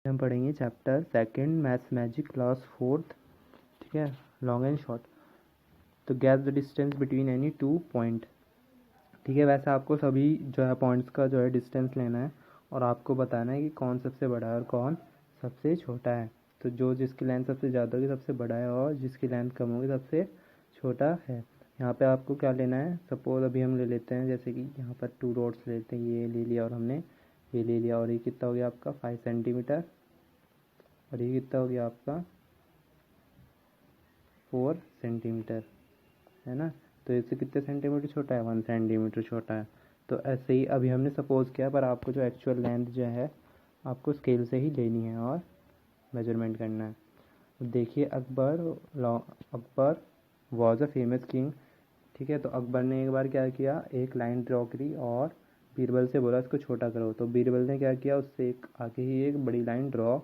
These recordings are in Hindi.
हम पढ़ेंगे chapter second maths magic class fourth, ठीक है, लॉन्ग एंड शॉर्ट। तो gas the distance between any two point, ठीक है। वैसे आपको सभी जो है पॉइंट्स का जो है डिस्टेंस लेना है और आपको बताना है कि कौन सबसे बड़ा है और कौन सबसे छोटा है। तो जो जिसकी लेंथ सबसे ज़्यादा होगी सबसे बड़ा है और जिसकी लेंथ कम होगी सबसे छोटा है। यहाँ पे आपको क्या लेना है, सपोज अभी हम ले लेते हैं, जैसे कि यहाँ पर टू रोड्स लेते हैं, ये ले लिया और हमने ये ले लिया, और ये कितना हो गया आपका 5 सेंटीमीटर, और ये कितना हो गया आपका 4 सेंटीमीटर, है ना। तो इससे कितने सेंटीमीटर छोटा है, 1 सेंटीमीटर छोटा है। तो ऐसे ही अभी हमने सपोज किया, पर आपको जो एक्चुअल लेंथ जो है आपको स्केल से ही लेनी है और मेजरमेंट करना है। देखिए Akbar was a famous king, ठीक है। तो अकबर ने एक बार क्या किया, एक लाइन ड्रॉ करी और बीरबल से बोला इसको छोटा करो। तो बीरबल ने क्या किया, उससे एक आगे ही एक बड़ी लाइन ड्रॉ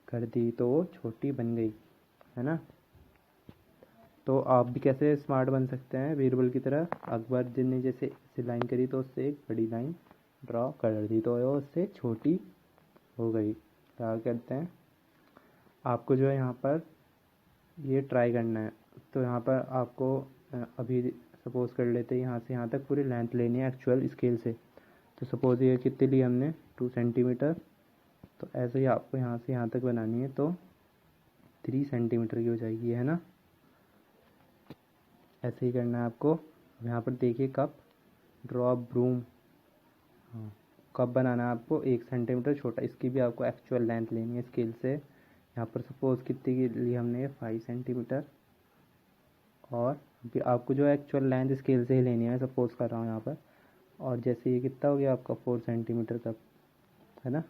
कर दी, तो वो छोटी बन गई, है ना। तो आप भी कैसे स्मार्ट बन सकते हैं बीरबल की तरह, अकबर जी ने जैसे लाइन करी तो उससे एक बड़ी लाइन ड्रॉ कर दी, तो वो उससे छोटी हो गई। क्या कहते हैं, आपको जो है यहाँ पर ये ट्राई करना है। तो यहाँ पर आपको अभी सपोज कर लेते हैं यहाँ से यहाँ तक पूरी लेंथ लेनी है एक्चुअल स्केल से। तो सपोज ये कितनी ली हमने, 2 सेंटीमीटर। तो ऐसे ही आपको यहाँ से यहाँ तक बनानी है, तो 3 सेंटीमीटर की हो जाएगी, है ना। ऐसे ही करना है आपको। अब यहाँ पर देखिए कप, ड्रॉ ब्रूम, हाँ कप बनाना है आपको 1 सेंटीमीटर छोटा, इसकी भी आपको एक्चुअल लेंथ लेनी है स्केल से। यहाँ पर सपोज कितनी की ली हमने, 5 सेंटीमीटर, और भी आपको जो एक्चुअल लेंथ स्केल से ही लेनी है, सपोज कर रहा हूँ यहाँ पर। और जैसे ये कितना हो गया आपका 4 सेंटीमीटर कप, है ना।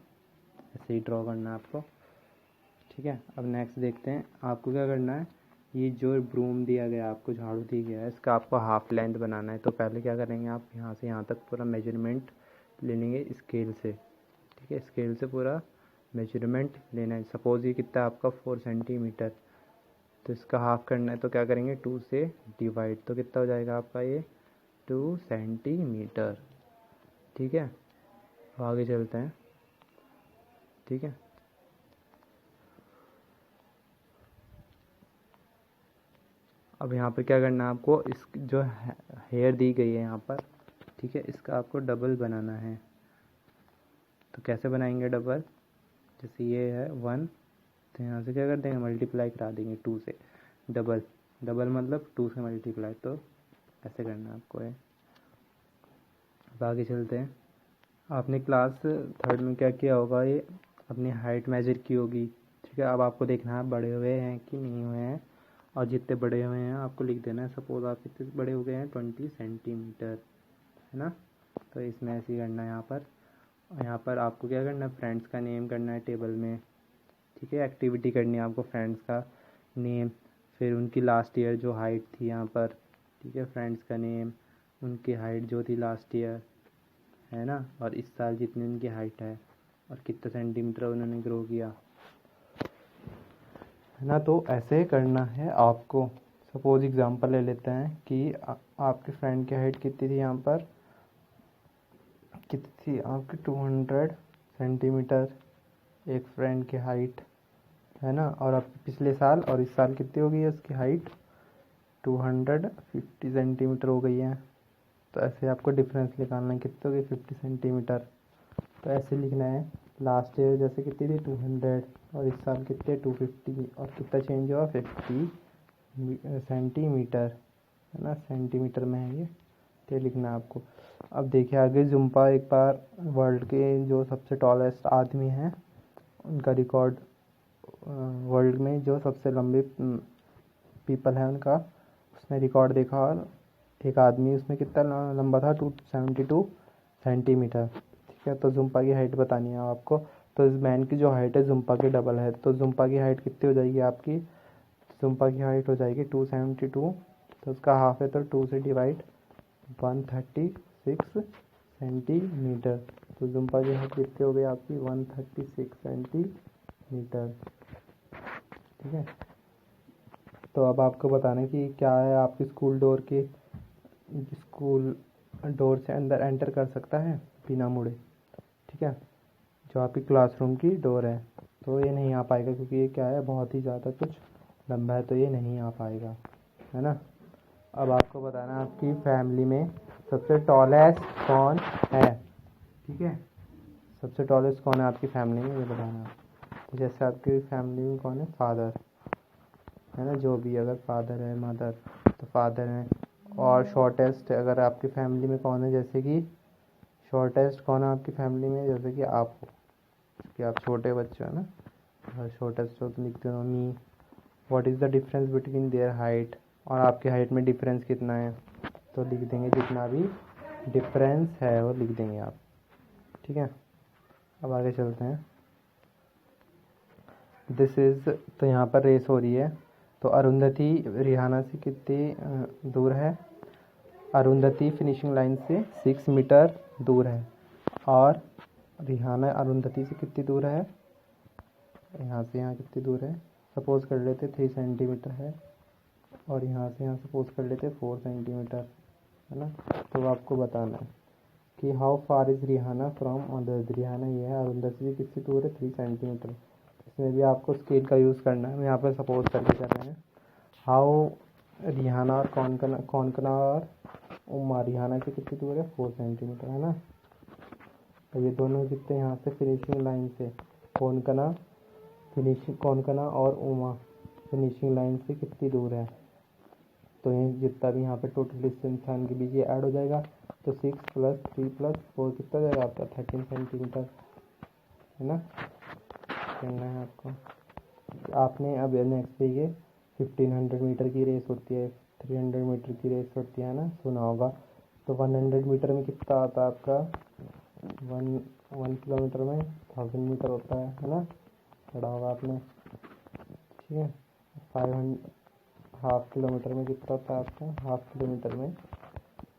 ऐसे ही ड्रॉ करना है आपको, ठीक है। अब नेक्स्ट देखते हैं, आपको क्या करना है, ये जो ब्रूम दिया गया आपको, झाड़ू दिया गया है, इसका आपको हाफ लेंथ बनाना है। तो पहले क्या करेंगे, आप यहाँ से यहाँ तक पूरा मेजरमेंट ले लेंगे स्केल से, ठीक है। स्केल से पूरा मेजरमेंट लेना है। सपोज ये कितना आपका 4 सेंटीमीटर, तो इसका हाफ करना है, तो क्या करेंगे 2 से डिवाइड, तो कितना हो जाएगा आपका ये 2 सेंटीमीटर, ठीक है। अब आगे चलते हैं, ठीक है। अब यहाँ पर क्या करना है आपको, इस जो हेयर दी गई है यहाँ पर, ठीक है, इसका आपको डबल बनाना है। तो कैसे बनाएंगे डबल, जैसे ये है 1, तो यहाँ से क्या कर देंगे, मल्टीप्लाई करा देंगे 2 से। डबल डबल मतलब 2 से मल्टीप्लाई, तो ऐसे करना है आपको है। अब आगे चलते हैं, आपने क्लास थर्ड में क्या किया होगा, ये अपनी हाइट मेजर की होगी, ठीक है। अब आपको देखना है बड़े हुए हैं कि नहीं हुए हैं, और जितने बड़े हुए हैं आपको लिख देना है। सपोज आप कितने बड़े हो गए हैं, 20 सेंटीमीटर, है ना। तो इसमें ऐसे ही करना है यहाँ पर। और यहाँ पर आपको क्या करना है, फ्रेंड्स का नेम करना है टेबल में, ठीक है। एक्टिविटी करनी है आपको, फ्रेंड्स का नेम, फिर उनकी लास्ट ईयर जो हाइट थी यहाँ पर, ठीक है। फ्रेंड्स का नेम, उनकी हाइट जो थी लास्ट ईयर, है ना, और इस साल जितनी उनकी हाइट है और कितना सेंटीमीटर उन्होंने ग्रो किया, है ना। तो ऐसे करना है आपको। सपोज एग्जांपल ले लेते हैं कि आपके फ्रेंड की हाइट कितनी थी, यहाँ पर कितनी थी आपकी 200 सेंटीमीटर एक फ्रेंड की हाइट, है ना। और आपके पिछले साल और इस साल कितनी हो गई है उसकी हाइट, 250 सेंटीमीटर हो गई है। तो ऐसे आपको डिफरेंस निकालना है, कितने हो गई 50 सेंटीमीटर। तो ऐसे लिखना है, लास्ट ईयर जैसे कितनी थी 200 और इस साल कितने 250, और कितना चेंज हुआ 50 सेंटीमीटर, है ना। सेंटीमीटर में है ये लिखना है आपको। अब देखिए आगे, जुम्पा एक बार वर्ल्ड के जो सबसे टॉलेस्ट आदमी हैं उनका रिकॉर्ड, वर्ल्ड में जो सबसे लंबे पीपल है उनका, उसने रिकॉर्ड देखा, और एक आदमी उसमें कितना लंबा था, 272 सेंटीमीटर, ठीक है। तो जुम्पा की हाइट बतानी है आपको। तो इस मैन की जो हाइट है जुम्पा की डबल है, तो जुम्पा की हाइट कितनी हो जाएगी आपकी, जुम्पा की हाइट हो जाएगी 272, तो उसका हाफ है, तो 2 से डिवाइड 136 सेंटीमीटर। तो जुम्पा की हाइट कितनी हो गई आपकी 136 सेंटीमीटर, ठीक है। तो अब आपको बताना है कि क्या है, आपकी स्कूल डोर से अंदर एंटर कर सकता है बिना मुड़े, ठीक है, जो आपकी क्लासरूम की डोर है। तो ये नहीं आ पाएगा क्योंकि ये क्या है, बहुत ही ज़्यादा कुछ लंबा है, तो ये नहीं आ पाएगा, है ना। अब आपको बताना है आपकी फैमिली में सबसे टॉलेस्ट कौन है, ठीक है। सबसे टॉलेस्ट कौन है आपकी फैमिली में, ये बताना है। तो जैसे आपकी फैमिली में कौन है, फादर है ना, जो भी, अगर फादर है, मदर तो फादर है। और शॉर्टेस्ट अगर आपकी फैमिली में कौन है, जैसे कि शॉर्टेस्ट कौन है आपकी फैमिली में, जैसे कि आप हो, कि आप छोटे बच्चे हो ना, और शॉर्टेस्ट हो तो लिखते हो मी। What is the difference between their height, और आपकी हाइट में डिफरेंस कितना है, तो लिख देंगे जितना भी डिफरेंस है वो लिख देंगे आप, ठीक है। अब आगे चलते हैं। दिस इज़, तो यहाँ पर रेस हो रही है, तो अरुंधति रिहाना से कितनी दूर है, अरुंधति फिनिशिंग लाइन से 6 मीटर दूर है, और रिहाना अरुंधति से कितनी दूर है, यहाँ से यहाँ कितनी दूर है, सपोज कर लेते 3 सेंटीमीटर है, और यहाँ से यहाँ सपोज कर लेते 4 सेंटीमीटर, है ना। तो आपको बताना है कि how far is Rehana from Arundhati, Rehana ये है, अरुंधति से कितनी दूर है, 3 सेंटीमीटर। इसमें भी आपको स्केल का यूज़ करना है, हम यहाँ पर सपोज करके कर रहे हैं। हाउ रिहाना और कौनकना और उमा, रिहाना से कितनी दूर है, 4 सेंटीमीटर, है ना। तो ये दोनों कितने, यहाँ से फिनिशिंग लाइन से कौनकना और उमा फिनिशिंग लाइन से कितनी दूर है, तो ये जितना भी यहाँ पे टोटल डिस्टेंस था इनके बीच ये ऐड हो जाएगा, तो 6 + 3 + 4 कितना जाएगा आपका, 13 सेंटीमीटर, है ना। करना है आपको। आपने अब नेक्स्ट पे ये 1500 मीटर की रेस होती है, 300 मीटर की रेस होती है ना, सुना होगा। तो 100 मीटर में कितना आता है आपका, 1 किलोमीटर में 1000 मीटर होता है ना, पढ़ा होगा आपने, ठीक है। 500 हाफ किलोमीटर में कितना होता है आपका, हाफ किलोमीटर में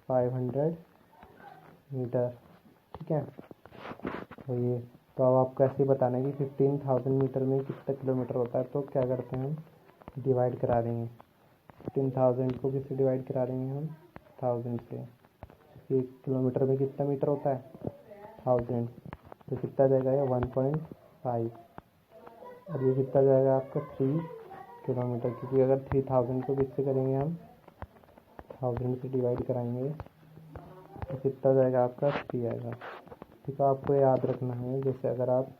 500 मीटर, ठीक है। तो ये, तो अब आपको ऐसे ही बताना है कि 15,000 मीटर में कितना किलोमीटर होता है, तो क्या करते हैं हम डिवाइड करा देंगे, 15,000 को किससे डिवाइड करा देंगे हम, 1000 से। 1 किलोमीटर में कितना मीटर होता है, 1000, तो कितना जाएगा ये 1.5, और ये कितना जाएगा आपका 3 किलोमीटर, क्योंकि अगर 3000 को किससे करेंगे हम, 1000 से डिवाइड कराएंगे, तो कितना जाएगा आपका 3 आएगा, ठीक है। आपको याद रखना है, जैसे अगर आप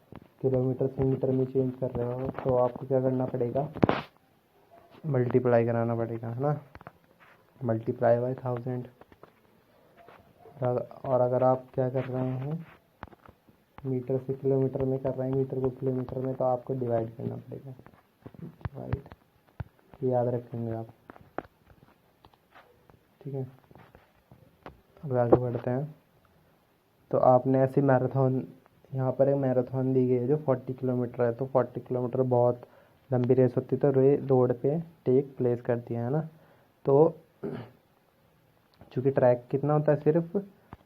किलोमीटर से मीटर में चेंज कर रहे हो तो आपको क्या करना पड़ेगा, मल्टीप्लाई कराना पड़ेगा, है ना, मल्टीप्लाई बाय 1000। और अगर आप क्या कर रहे हैं, मीटर से किलोमीटर में कर रहे हैं, मीटर को किलोमीटर में, तो आपको डिवाइड करना पड़ेगा, डिवाइड, याद रखेंगे आप, ठीक है। अब आगे बढ़ते हैं। तो आपने ऐसे मैराथन, यहाँ पर एक मैराथन दी गई है जो 40 किलोमीटर है, तो 40 किलोमीटर बहुत लंबी रेस होती है, तो ये रोड पे टेक प्लेस करती है ना। तो चूँकि ट्रैक कितना होता है, सिर्फ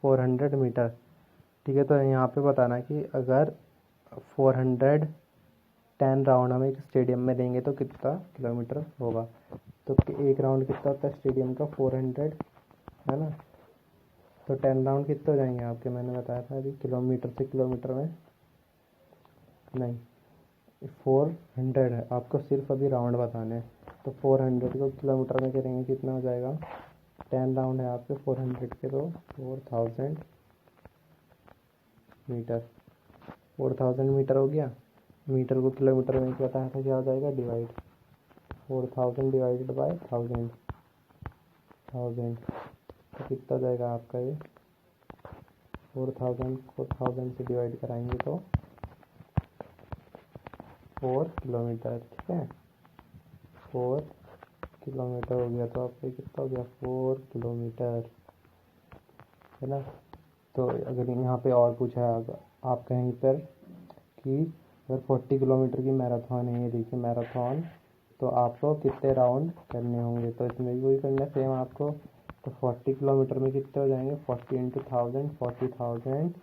400 मीटर, ठीक है। तो यहाँ पे बताना कि अगर 410 राउंड हम एक स्टेडियम में देंगे तो कितना किलोमीटर होगा, तो एक राउंड कितना होता है स्टेडियम का, 400, है ना। तो 10 राउंड कितने हो जाएंगे आपके, मैंने बताया था अभी, किलोमीटर से किलोमीटर में नहीं, 400 है, आपको सिर्फ अभी राउंड बताने हैं। तो 400 को किलोमीटर में करेंगे कितना हो जाएगा, 10 राउंड है आपके 400 के, तो 4000 मीटर, 4000 मीटर हो गया। मीटर को किलोमीटर में बताया था, क्या हो जाएगा, डिवाइड, 4000 डिवाइडेड बाय 1000, तो कितना जाएगा आपका ये, 4000 को 1000 से डिवाइड कराएंगे तो 4 किलोमीटर, ठीक है, 4 किलोमीटर हो गया, तो आपका कितना हो गया, 4 किलोमीटर, है ना। तो अगर यहाँ पे और पूछा है आप कहीं पर कि अगर 40 किलोमीटर की मैराथन है, ये देखिए मैराथन, तो आपको कितने राउंड करने होंगे, तो इसमें भी वही करना सेम आपको। तो 40 किलोमीटर में कितने हो जाएंगे, 40 × 1000, 40,000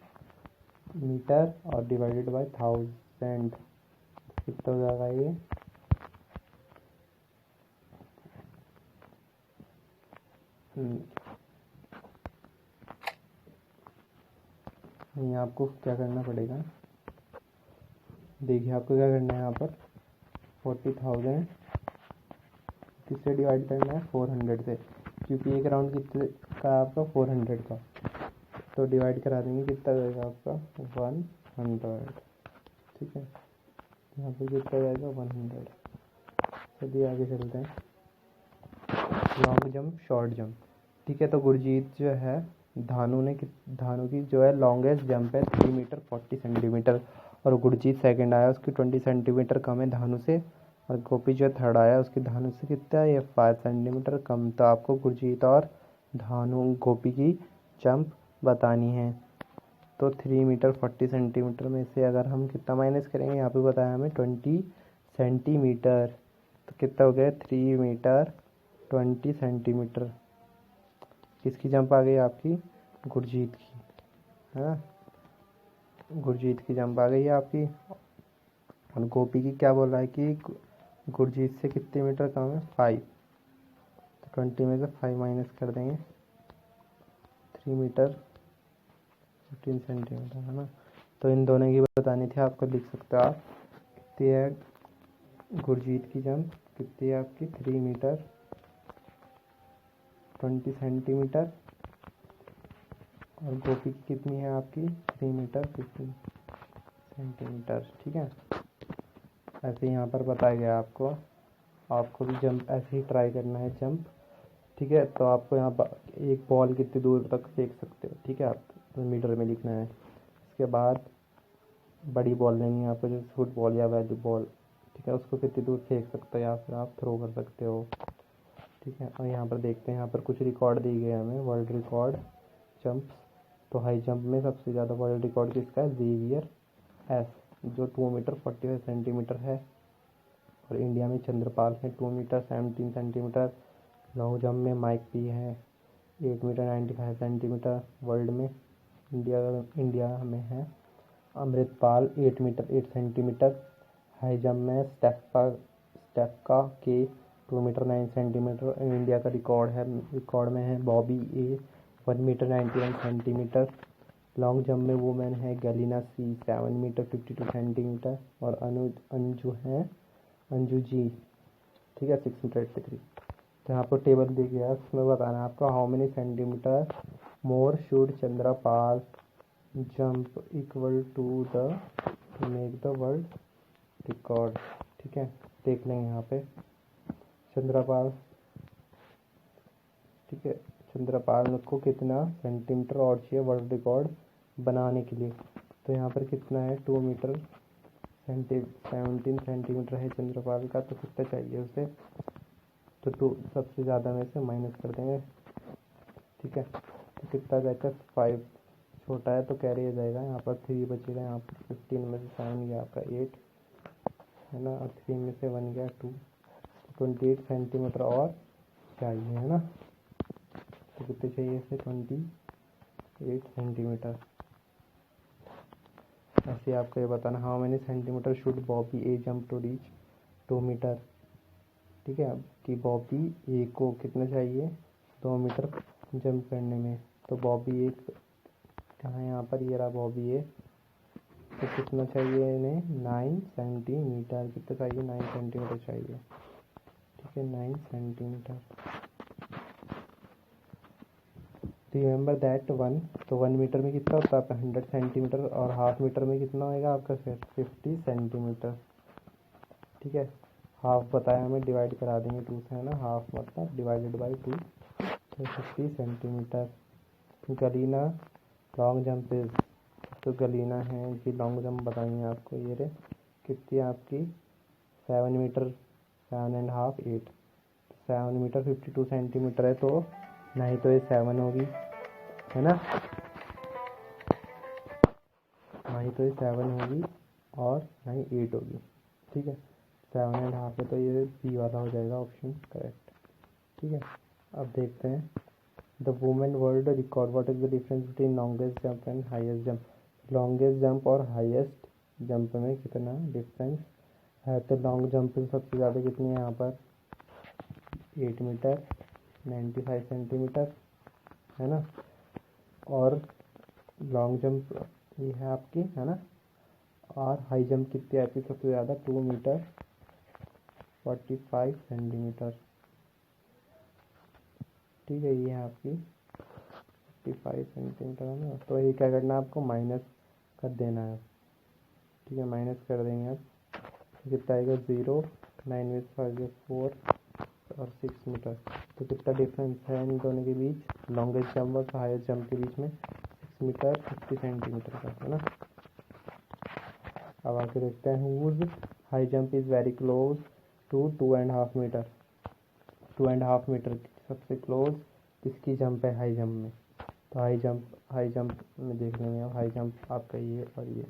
मीटर, और डिवाइडेड बाय 1000, कितना हो जाएगा ये, ये आपको क्या करना पड़ेगा, देखिए आपको क्या करना है यहाँ पर 40,000 किससे डिवाइड करना है 400 से, क्योंकि एक राउंड कितने का आपका 400 का, तो डिवाइड करा देंगे कितना जाएगा आपका 100। ठीक है, यहाँ पर कितना जाएगा 100। चलिए आगे चलते हैं। Long jump short jump. ठीक है, तो गुरजीत जो है धानु की जो है लॉन्गेस्ट जंप है 3 मीटर 40 सेंटीमीटर, और गुरजीत सेकंड आया, उसकी 20 सेंटीमीटर कम है धानु से, और गोपी जो थर्ड आया उसकी धानु से कितना है, ये 5 सेंटीमीटर कम। तो आपको गुरजीत और गोपी की जंप बतानी है। तो 3 मीटर 40 सेंटीमीटर में से अगर हम कितना माइनस करेंगे, यहाँ पे बताया हमें 20 सेंटीमीटर, तो कितना हो गया 3 मीटर 20 सेंटीमीटर। किसकी जंप आ गई आपकी, गुरजीत की, है ना, गुरजीत की जंप आ गई है आपकी। और गोपी की क्या बोल रहा है कि गुरजीत से कितने मीटर कम है 5, तो 20 में से 5 माइनस कर देंगे, 3 मीटर 15 सेंटीमीटर, है ना। तो इन दोनों की बतानी थी आपको, लिख सकते हो आप। कितनी है गुरजीत की जंप, कितनी है आपकी 3 मीटर 20 सेंटीमीटर, और गोपी की कितनी है आपकी 3 मीटर 15 सेंटीमीटर। ठीक है, ऐसे यहाँ पर बताया गया आपको। आपको भी जंप ऐसे ही ट्राई करना है जंप। ठीक है, तो आपको यहाँ पर एक बॉल कितनी दूर तक फेंक सकते हो, ठीक है, आप मीटर में लिखना है। इसके बाद बड़ी बॉल लेनी है आपको, जैसे फुटबॉल या वॉलीबॉल, ठीक है, उसको कितनी दूर फेंक सकते हो या फिर आप थ्रो कर सकते हो। ठीक है, और यहाँ पर देखते हैं, यहाँ पर कुछ रिकॉर्ड दिए गए हमें, वर्ल्ड रिकॉर्ड जंप। तो हाई जंप में सबसे ज़्यादा वर्ल्ड रिकॉर्ड किसका है, जेवियर एस, जो 2 मीटर 45 सेंटीमीटर है। और इंडिया में चंद्रपाल है 2 मीटर 17 सेंटीमीटर। लॉन्ग जंप में माइक पी है 8 मीटर 95 सेंटीमीटर वर्ल्ड में। इंडिया में है Amritpal 8 metre 8 centimetre. High jump में Stefka K 2 metre 9 centimetre India का रिकॉर्ड में है Bobby A 1 metre 91 centimetre. Long jump में वुमेन है गैलिना सी 7 मीटर 52 सेंटीमीटर, और अंजू जी, ठीक है, 6 मीटर 83। तो यहाँ पर टेबल दिया गया है, उसमें बताना है आपको how many centimetre more should Chandrapal jump equal to the make the world record. ठीक है, देख लेंगे यहाँ पे चंद्रपाल, ठीक है, चंद्रपाल को कितना सेंटीमीटर और चाहिए वर्ल्ड रिकॉर्ड बनाने के लिए। तो यहाँ पर कितना है 2 मीटर 17 सेंटीमीटर है चंद्रपाल का, तो कितना चाहिए उसे, तो 2 सबसे ज़्यादा में से माइनस कर देंगे। ठीक है, तो कितना जाएगा 5, छोटा है तो कैरी हो जाएगा, यहाँ पर 3 बचेगा, यहाँ पर 15 में से 7 गया आपका 8, है ना, और 3 में से 1 गया 2, 28 सेंटीमीटर और चाहिए, है ना। तो कितने चाहिए इसे 28 सेंटीमीटर। ऐसे आपको ये बताना how many centimetre should Bobby A jump to reach 2 metre. ठीक है, कि बॉबी ए को कितना चाहिए 2 मीटर जंप करने में। तो बॉबी ए कहाँ है, यहाँ पर ये रहा बॉबी ए, तो कितना चाहिए इन्हें 9 सेंटीमीटर, कितना चाहिए 9 सेंटीमीटर चाहिए। ठीक है, 9 सेंटीमीटर। रिमेंबर दैट 1, तो 1 मीटर में कितना होता है आपका 100 सेंटीमीटर, और हाफ मीटर में कितना होएगा आपका फिर 50 सेंटीमीटर। ठीक है, हाफ बताया हमें, डिवाइड करा देंगे 2 से, है ना, हाफ मतलब डिवाइडेड बाई 2, तो 50 सेंटीमीटर। गलीना लॉन्ग जंप, तो गलीना है कि लॉन्ग जंप बताएंगे आपको, ये रे कितनी आपकी 7 मीटर 7.5 8, 7 मीटर 52 सेंटीमीटर है, तो नहीं तो ये 7 होगी, है ना, नहीं तो ये 7 होगी और नहीं 8 होगी। ठीक है, 7.5 है, तो ये बी वाला हो जाएगा ऑप्शन करेक्ट। ठीक है, अब देखते हैं the women world record, what is the difference between longest jump and highest jump. Longest jump और हाईएस्ट जंप में कितना डिफरेंस है, तो लॉन्ग जंप में सबसे ज़्यादा कितनी है यहाँ पर 8 मीटर 95 सेंटीमीटर, है ना, और लॉन्ग जंप ये है आपकी, है ना, और हाई जंप कितनी है आपकी सबसे ज़्यादा 2 मीटर 45 सेंटीमीटर। ठीक है, ये है आपकी 55 सेंटीमीटर है ना। तो ये क्या करना है आपको, माइनस कर देना है। ठीक है, माइनस कर देंगे आप, कितना आएगा 0, 9 में 5 4 और 6 मीटर। तो कितना डिफरेंस है इन दोनों के बीच, लॉन्गेस्ट जंप और हाईएस्ट जंप के बीच में 6 मीटर 50 सेंटीमीटर का, है ना। अब आके देखते हैं whose high jump is very close to 2.5 metre. 2.5 metre सबसे क्लोज किसकी जंप है हाई जंप में। तो हाई जंप में देख लेंगे, हाई जंप आपका ये और ये।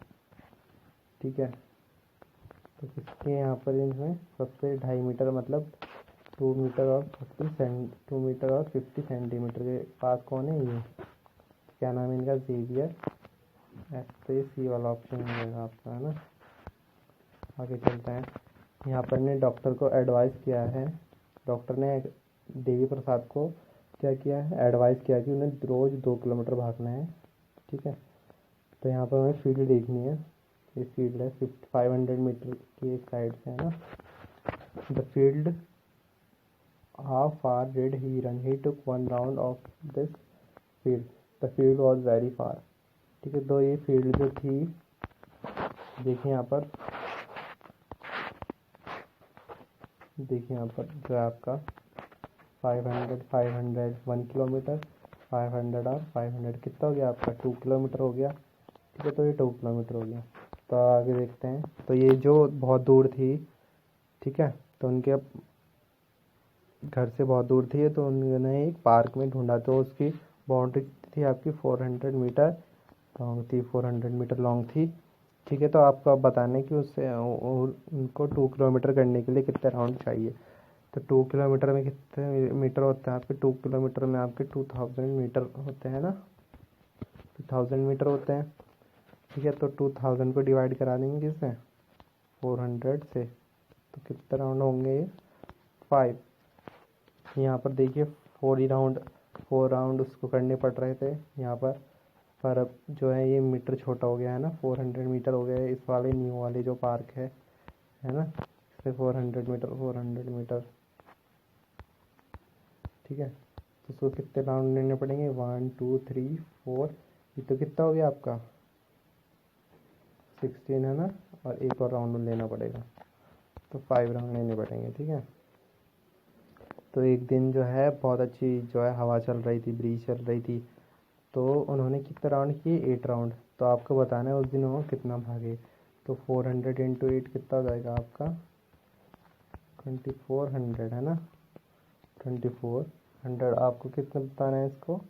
ठीक है, तो किसके यहाँ पर इनमें सबसे 2.5 मीटर मतलब 2 मीटर और 50 सेंटीमीटर के पास कौन है, ये क्या नाम है इनका, जेवियर। तो ये सी वाला ऑप्शन मिलेगा आपका, है ना। आगे चलते हैं, यहाँ पर ने डॉक्टर को एडवाइस किया है, डॉक्टर ने देवी प्रसाद को क्या किया है, एडवाइस किया कि उन्हें रोज़ 2 किलोमीटर भागना है। ठीक है, तो यहाँ पर हमें फील्ड देखनी है, ये फील्ड है 500 मीटर की एक साइड से, है ना। The field how far did he run, he took 1 round of this field, the field was very far. ठीक है, तो ये फील्ड जो थी, देखिए यहाँ पर, देखिए यहाँ पर जो है आपका 500 1 किलोमीटर, 500 और 500 कितना हो गया आपका 2 किलोमीटर हो गया। ठीक है, तो ये 2 किलोमीटर हो गया। तो आगे देखते हैं, तो ये जो बहुत दूर थी, ठीक है, तो उनके घर से बहुत दूर थी, तो उन्होंने एक पार्क में ढूंढा, तो उसकी बाउंड्री थी आपकी 400 मीटर लॉन्ग थी, 400 मीटर लॉन्ग थी। ठीक है, तो आपको अब बताना है कि उससे उनको 2 किलोमीटर करने के लिए कितने राउंड चाहिए। तो 2 किलोमीटर में कितने मीटर होते हैं आपके, 2 किलोमीटर में आपके 2000 मीटर होते हैं ना, 2000 मीटर होते हैं। ठीक है, तो 2000 को डिवाइड करा देंगे किससे, 400 से, तो कितने राउंड होंगे, 5। यहाँ पर देखिए 4 राउंड उसको करने पड़ रहे थे यहाँ पर अब जो है ये मीटर छोटा हो गया है ना, 400 मीटर हो गया है इस वाले न्यू वाले जो पार्क है ना, इससे 400 मीटर। ठीक है, तो उसको कितने राउंड लेने पड़ेंगे, 1 2 3 4, ये तो कितना हो गया आपका 16 है ना, और एक और राउंड लेना पड़ेगा, तो 5 राउंड लेने पड़ेंगे। ठीक है, तो एक दिन जो है बहुत अच्छी जो है हवा चल रही थी, ब्रीज चल रही थी, तो उन्होंने कितने राउंड किए, 8 राउंड। तो आपको बताना है उस दिन वो कितना भागे। तो 400 इंटू 8 कितना हो जाएगा आपका 2400, है ना। 2400 आपको कितना बताना है इसको,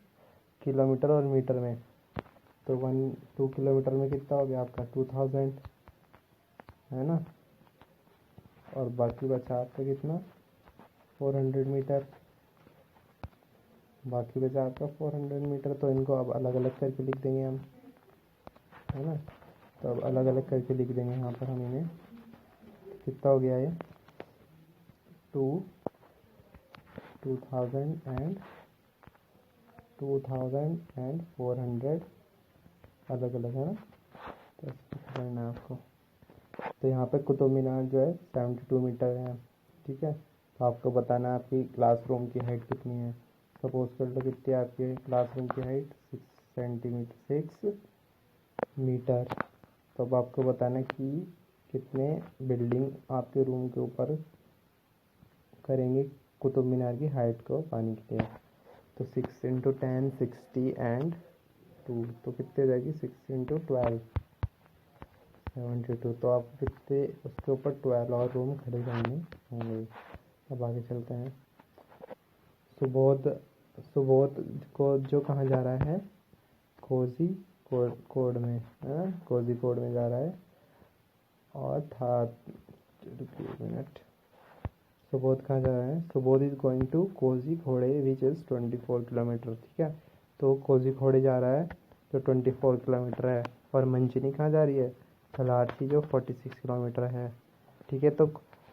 किलोमीटर और मीटर में। तो 2 किलोमीटर में कितना हो गया आपका 2000, है ना, और बाकी बचा आपका कितना 400 मीटर, बाकी बचा आपका 400 मीटर। तो इनको अब अलग अलग करके लिख देंगे हम, है ना। तो अब अलग अलग करके लिख देंगे यहाँ पर हम इन्हें, कितना हो गया ये 2000 एंड 2400 अलग अलग, है ना। तो ऐसे करना है आपको। तो यहाँ पे कुतुब मीनार जो है 72 मीटर है। ठीक है, तो आपको बताना है आपकी क्लासरूम की हाइट कितनी है। सपोज कर लो कितनी है आपके क्लासरूम की हाइट 6 मीटर। तो अब आपको बताना है कि कितने बिल्डिंग आपके रूम के ऊपर करेंगे कुतुब मीनार की हाइट को पाने के लिए। तो 6 इंटू 10 60 एंड 2, तो कितने जाएगी 6 इंटू 12 72। तो आपको कितने उसके ऊपर 12 और रूम खड़े करने होंगे। अब आगे चलते हैं, सुबोध सुबोध को जो कहाँ जा रहा है, कोजी कोड में, है ना, कोजी कोड में जा रहा है। और था मिनट, सुबोध कहाँ जा रहा है, सुबोध इज गोइंग टू कोजी घोड़े विच इज़ 24 किलोमीटर। ठीक है, तो कोजी घोड़े जा रहा है जो 24 किलोमीटर है। और मंजिनी कहाँ जा रही है, थलारसी जो 46 किलोमीटर है। ठीक है, तो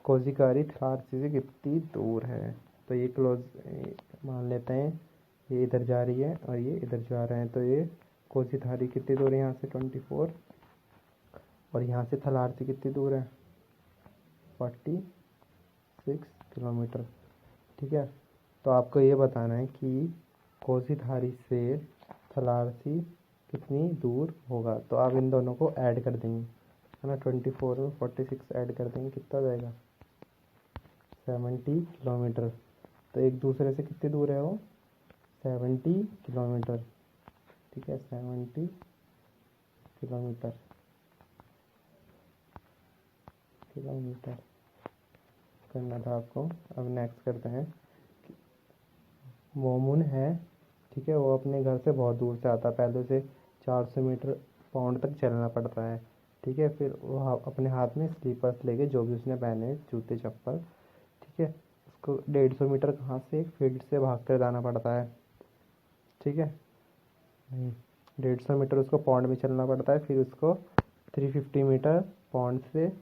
कोजी का रही थलारसी से कितनी दूर है। तो ये क्लोज मान लेते हैं, ये इधर जा रही है और ये इधर जा रहे हैं। तो ये कोसी थारी कितनी दूर है यहाँ से 24, और यहाँ से थलारसी कितनी दूर है? 46 किलोमीटर। ठीक है, तो आपको ये बताना है कि कोसीधारी से थलारसी कितनी दूर होगा। तो आप इन दोनों को ऐड कर देंगे, है ना। 24 में 46 ऐड कर देंगे, कितना जाएगा? 70 किलोमीटर। तो एक दूसरे से कितनी दूर है वो? 70 किलोमीटर। ठीक है, 70 किलोमीटर करना था आपको। अब नेक्स्ट करते हैं। मोमुन है, ठीक है, वो अपने घर से बहुत दूर से आता है, पहले से 400 मीटर पाउंड तक चलना पड़ता है। ठीक है, फिर वो अपने हाथ में स्लीपर्स लेके, जो भी उसने पहने, जूते चप्पल, ठीक है, उसको 150 मीटर कहाँ से? एक फील्ड से भाग कर जाना पड़ता है। ठीक है, 150 मीटर उसको पौंड में चलना पड़ता है, फिर उसको 350 मीटर पौंड से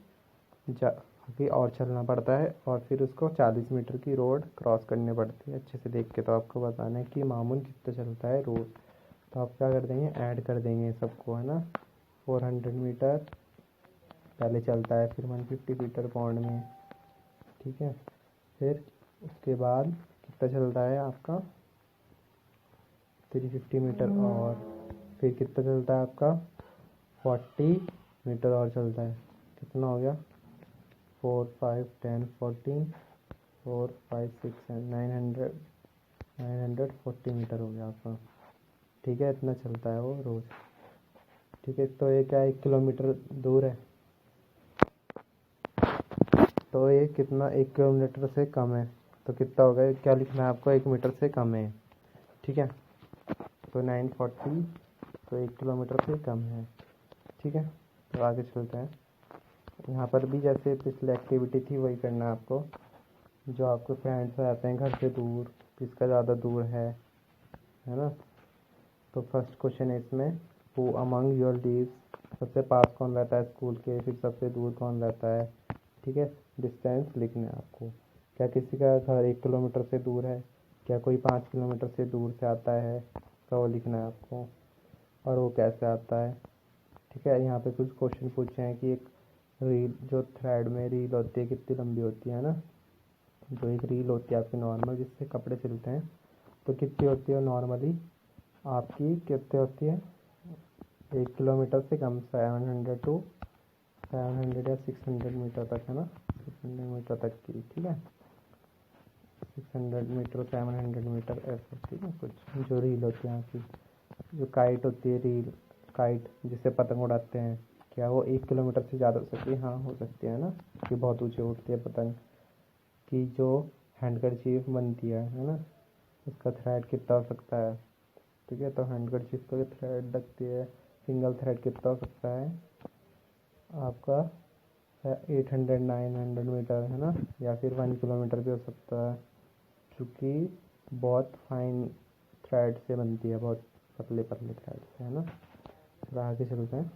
जा आगे और चलना पड़ता है, और फिर उसको 40 मीटर की रोड क्रॉस करनी पड़ती है। अच्छे से देख के तो आपको बताना है कि मामून कितना चलता है रोड। तो आप क्या कर देंगे? ऐड कर देंगे सबको, है ना। 400 मीटर पहले चलता है, फिर 150 मीटर पौंड में। ठीक है, फिर उसके बाद कितना चलता है आपका? 350 मीटर, और फिर कितना चलता है आपका? 40 मीटर और चलता है। कितना हो गया? 4 5 10 14 4 5 6 940 मीटर हो गया आपका। ठीक है, इतना चलता है वो रोज़। ठीक है, तो ये क्या 1 किलोमीटर दूर है, तो ये कितना 1 किलोमीटर से कम है। तो कितना होगा? क्या लिखना है आपको? 1 मीटर से कम है। ठीक है, तो 940, तो 1 किलोमीटर से कम है। ठीक है, तो आगे चलते हैं। यहाँ पर भी जैसे पिछली एक्टिविटी थी वही करना है आपको। जो आपके फ्रेंड्स रहते हैं घर से दूर, किसका ज़्यादा दूर है ना। तो फर्स्ट क्वेश्चन है इसमें, हु अमंग योर लीव्स, सबसे पास कौन रहता है स्कूल के, फिर सबसे दूर कौन रहता है। ठीक है, डिस्टेंस लिखना है आपको। क्या किसी का घर 1 किलोमीटर से दूर है? क्या कोई 5 किलोमीटर से दूर से आता है? तो वो लिखना है आपको, और वो कैसे आता है। ठीक है, यहाँ पे कुछ क्वेश्चन पूछे हैं कि एक रील, जो थ्रेड में रील होती है, कितनी लंबी होती है ना। जो एक रील होती है आपकी नॉर्मल, जिससे कपड़े सिलते हैं, तो कितनी होती है नॉर्मली आपकी? कितनी होती है? 1 किलोमीटर से कम, 700 या 600 मीटर तक, है ना। 600 मीटर तक की। ठीक है, 600 मीटर, 700 मीटर, ऐसा। ठीक है, कुछ जो रील होती है आपकी, जो काइट होती है, रील काइट जिससे पतंग उड़ाते हैं, क्या वो 1 किलोमीटर से ज़्यादा हो सकती है? हाँ, हो सकती है ना, कि बहुत ऊँचे उड़ती है पतंग। की जो हैंडकरचीफ बनती है ना, उसका थ्रेड कितना हो सकता है? ठीक है, तो हैंडकरचीफ का थ्रेड लगती है, सिंगल थ्रेड कितना हो सकता है आपका? 800-900 मीटर, है ना, या फिर 1 किलोमीटर भी हो सकता है, क्योंकि बहुत फाइन थ्रेड से बनती है, बहुत पतले पतले थ्रेड से, है ना। तो आगे चलते हैं।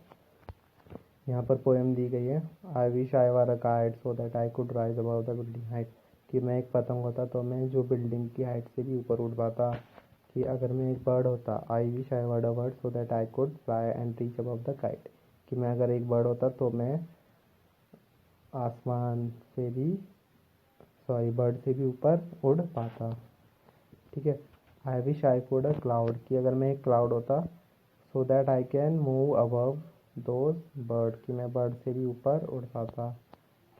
यहाँ पर पोएम दी गई है, I wish I were a kite so that I could rise above the building height, कि मैं एक पतंग होता तो मैं जो बिल्डिंग की हाइट से भी ऊपर उड़ पाता। कि अगर मैं एक बर्ड होता, I wish I were a bird so that I could fly and reach above the kite, कि मैं अगर एक बर्ड होता तो मैं आसमान से भी, सॉरी, बर्ड से भी ऊपर उड़ पाता। ठीक है, I wish I could a cloud, कि अगर मैं एक क्लाउड होता, so that I can move above those bird, कि मैं बर्ड से भी ऊपर उड़ पाता।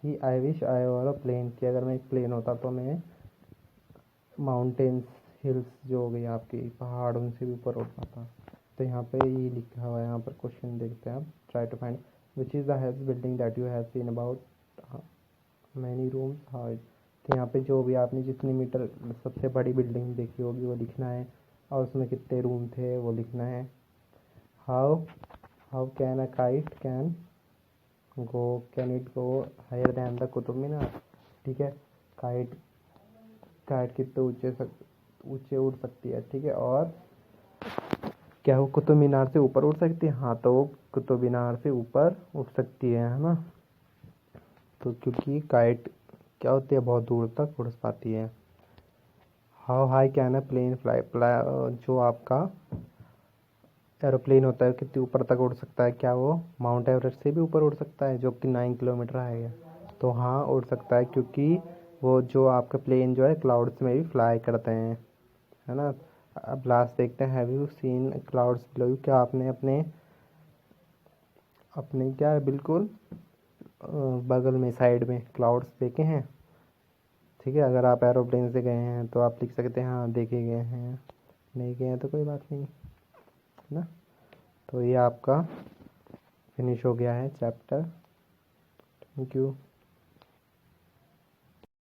कि I wish I were a plane, कि अगर मैं एक प्लेन होता तो मैं माउंटेन्स, हिल्स जो हो गई आपकी पहाड़, उनसे भी ऊपर उड़ पाता। तो यहाँ पे ये लिखा हुआ है, यहाँ पर क्वेश्चन देखते हैं आप। Try to find which is the highest building that you have seen about many rooms how. तो यहाँ पे जो भी आपने जितनी मीटर सबसे बड़ी बिल्डिंग देखी होगी वो लिखना है, और उसमें कितने रूम थे वो लिखना है। How how can a kite can it go higher than the Qutub Minar. ठीक है, काइट काइट कितने ऊंचे उड़ सकती है। ठीक है, और क्या वो कुतुब मीनार से ऊपर उड़ सकती है? हाँ, तो वो कुतुब मीनार से ऊपर उड़ सकती है ना। तो क्योंकि काइट क्या होती है, बहुत दूर तक उड़ पाती है। How high can a plane fly, जो आपका एरोप्लेन होता है कितनी ऊपर तक उड़ सकता है, क्या वो माउंट एवरेस्ट से भी ऊपर उड़ सकता है जो कि 9 किलोमीटर है? तो हाँ उड़ सकता है, क्योंकि वो जो आपका प्लेन जो है क्लाउड्स में भी फ्लाई करते हैं, है ना। अब लास्ट देखते हैं, have you seen clouds below you, क्या आपने अपने अपने क्या है बिल्कुल बगल में साइड में क्लाउड्स देखे हैं? ठीक है, अगर आप एरोप्लेन से गए हैं तो आप लिख सकते हैं हाँ देखे गए हैं, नहीं गए हैं तो कोई बात नहीं, है ना। तो ये आपका फिनिश हो गया है चैप्टर। Thank you.